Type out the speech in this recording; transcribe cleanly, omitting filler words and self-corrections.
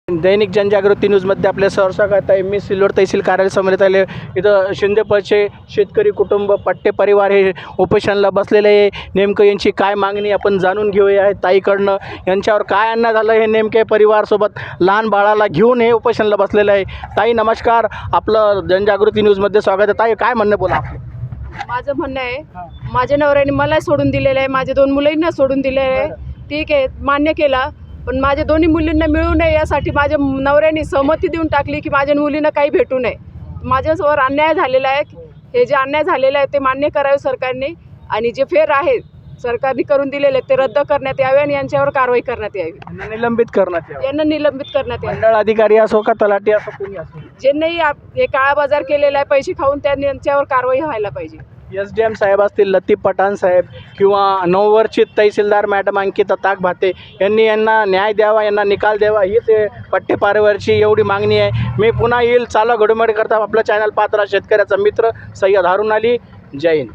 दैनिक जनजागृती न्यूजमध्ये आपल्या सहर्षागत आहे. मी सिल्लोड तहसील कार्यालय समोर आले. इथं शिंदेपळचे शेतकरी कुटुंब पट्टे परिवार हे उपोषणाला बसलेले आहे. नेमकं यांची काय मागणी आपण जाणून घेऊया ताईकडनं. यांच्यावर काय अन्याय झालं हे नेमके परिवारसोबत लहान बाळाला घेऊन हे उपोषणाला बसलेलं आहे. ताई नमस्कार, आपलं जनजागृती न्यूजमध्ये स्वागत आहे. ताई काय म्हणणं बोला आपलं. माझं म्हणणं आहे, माझ्या नवऱ्याने मला सोडून दिलेलं आहे, माझ्या 2 मुलींना सोडून दिलेलं आहे. ठीक आहे, मान्य केला, पण माझ्या दोन्ही मुलींना मिळू नये यासाठी माझ्या नवऱ्याने सहमती देऊन टाकली की माझ्या मुलींना काही भेटू नये. माझ्यावर अन्याय झालेला आहे. हे जे अन्याय झालेलं आहे ते मान्य करावे सरकारने, आणि जे फेर आहे सरकारने करून दिलेले ते रद्द करण्यात यावे आणि यांच्यावर कारवाई करण्यात यावी. निलंबित करण्यात यावं. यांना निलंबित करण्यात यावे. मंडळ अधिकारी असो का तलाठी असो कोणी असो, ज्यांनी हे काळा बाजार केलेला आहे पैसे खाऊन, त्यांच्यावर कारवाई व्हायला पाहिजे. SDM साहेब असतील, लतीफ पठाण साहेब किंवा नववर्षित तहसीलदार मॅडम अंकिता ताकभाते यांना न्याय द्यावा, यांना निकाल द्यावा, हीच पट्टे परिवारची एवढी मागणी आहे. मी पुन्हा येईल चालू घडोमडी करता आपलं चॅनल पाहत राहा. शेतकऱ्याचा मित्र सय्यद हारून अली. जय हिंद.